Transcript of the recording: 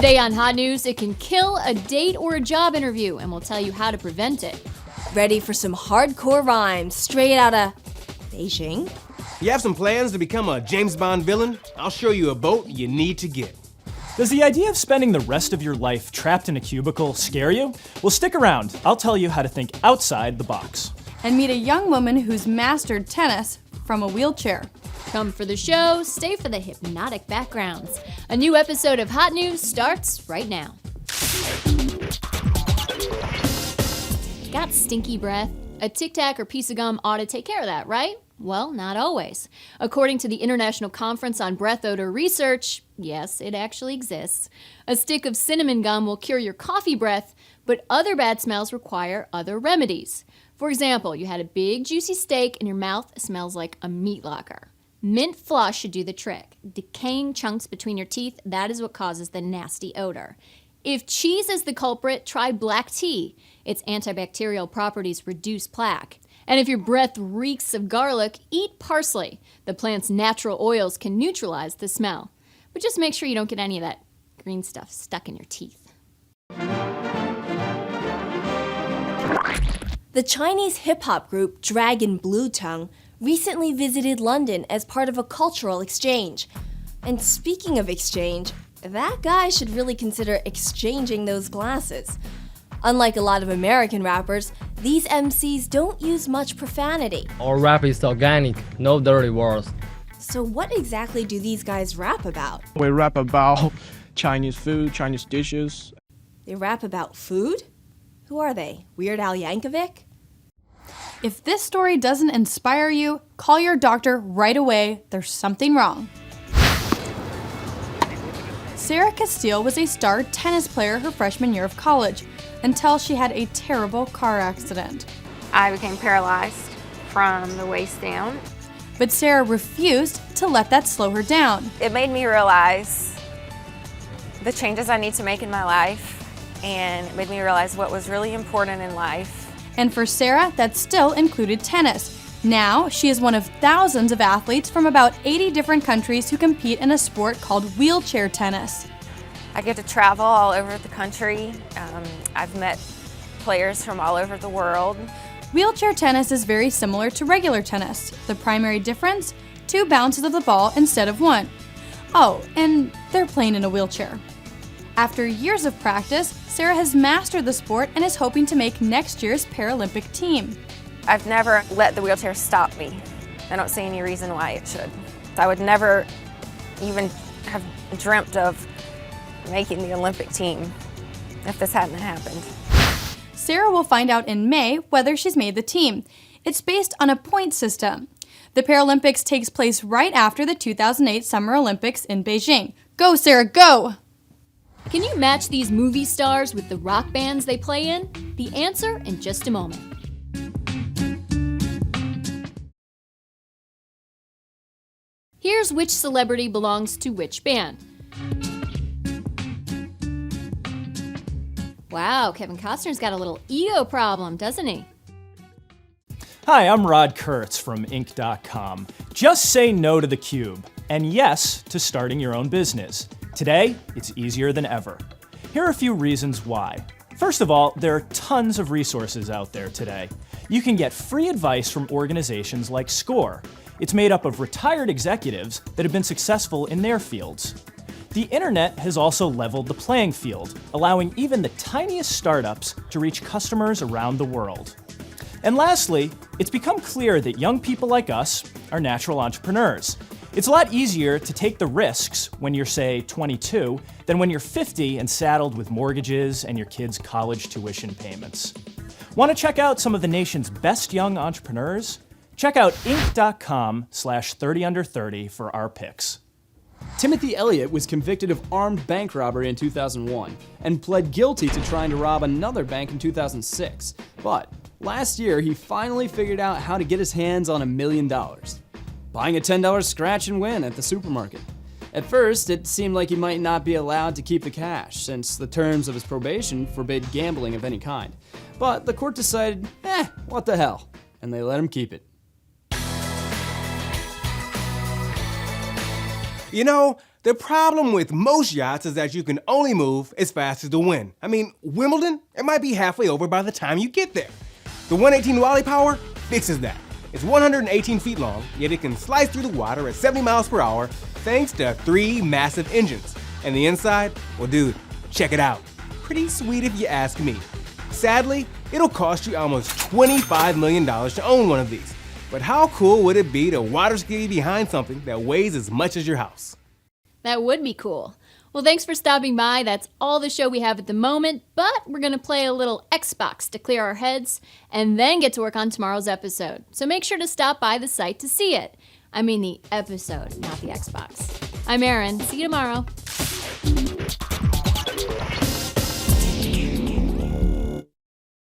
Today on Hot News, it can kill a date or a job interview, and we'll tell you how to prevent it. Ready for some hardcore rhymes straight out of Beijing? You have some plans to become a James Bond villain? I'll show you a boat you need to get. Does the idea of spending the rest of your life trapped in a cubicle scare you? Well, stick around. I'll tell you how to think outside the box. And meet a young woman who's mastered tennis from a wheelchair. Come for the show, stay for the hypnotic backgrounds. A new episode of Hot News starts right now. Got stinky breath? A Tic Tac or piece of gum ought to take care of that, right? Well, not always. According to the International Conference on Breath Odor Research, yes, it actually exists, a stick of cinnamon gum will cure your coffee breath, but other bad smells require other remedies. For example, you had a big juicy steak and your mouth smells like a meat locker. Mint floss should do the trick. Decaying chunks between your teeth, that is what causes the nasty odor. If cheese is the culprit, try black tea. Its antibacterial properties reduce plaque. And if your breath reeks of garlic, eat parsley. The plant's natural oils can neutralize the smell. But just make sure you don't get any of that green stuff stuck in your teeth. The Chinese hip-hop group Dragon Blue Tongue recently visited London as part of a cultural exchange. And speaking of exchange, that guy should really consider exchanging those glasses. Unlike a lot of American rappers, these MCs don't use much profanity. Our rap is organic, no dirty words. So what exactly do these guys rap about? We rap about Chinese food, Chinese dishes. They rap about food? Who are they? Weird Al Yankovic? If this story doesn't inspire you, call your doctor right away. There's something wrong. Sarah Castile was a star tennis player her freshman year of college until she had a terrible car accident. I became paralyzed from the waist down. But Sarah refused to let that slow her down. It made me realize the changes I need to make in my life, and it made me realize what was really important in life. And for Sarah, that still included tennis. Now, she is one of thousands of athletes from about 80 different countries who compete in a sport called wheelchair tennis. I get to travel all over the country. I've met players from all over the world. Wheelchair tennis is very similar to regular tennis. The primary difference? 2 bounces of the ball instead of 1. Oh, and they're playing in a wheelchair. After years of practice, Sarah has mastered the sport and is hoping to make next year's Paralympic team. I've never let the wheelchair stop me. I don't see any reason why it should. I would never even have dreamt of making the Olympic team if this hadn't happened. Sarah will find out in May whether she's made the team. It's based on a point system. The Paralympics takes place right after the 2008 Summer Olympics in Beijing. Go, Sarah, go! Can you match these movie stars with the rock bands they play in? The answer in just a moment. Here's which celebrity belongs to which band. Wow, Kevin Costner's got a little ego problem, doesn't he? Hi, I'm Rod Kurtz from Inc.com. Just say no to the cube, and yes to starting your own business. Today, it's easier than ever. Here are a few reasons why. First of all, there are tons of resources out there today. You can get free advice from organizations like SCORE. It's made up of retired executives that have been successful in their fields. The internet has also leveled the playing field, allowing even the tiniest startups to reach customers around the world. And lastly, it's become clear that young people like us are natural entrepreneurs. It's a lot easier to take the risks when you're, say, 22 than when you're 50 and saddled with mortgages and your kids' college tuition payments. Want to check out some of the nation's best young entrepreneurs? Check out Inc.com/30under30 for our picks. Timothy Elliott was convicted of armed bank robbery in 2001 and pled guilty to trying to rob another bank in 2006. But last year, he finally figured out how to get his hands on $1 million. Buying a $10 scratch and win at the supermarket. At first, it seemed like he might not be allowed to keep the cash, since the terms of his probation forbid gambling of any kind. But the court decided, what the hell, and they let him keep it. You know, The problem with most yachts is that you can only move as fast as the wind. I mean, Wimbledon, it might be halfway over by the time you get there. The 118 Wally Power fixes that. It's 118 feet long, yet it can slice through the water at 70 miles per hour thanks to 3 massive engines. And the inside? Well, dude, check it out. Pretty sweet if you ask me. Sadly, it'll cost you almost $25 million to own one of these. But how cool would it be to water ski behind something that weighs as much as your house? That would be cool. Well, thanks for stopping by. That's all the show we have at the moment, but we're going to play a little Xbox to clear our heads and then get to work on tomorrow's episode. So make sure to stop by the site to see it. I mean the episode, not the Xbox. I'm Erin. See you tomorrow.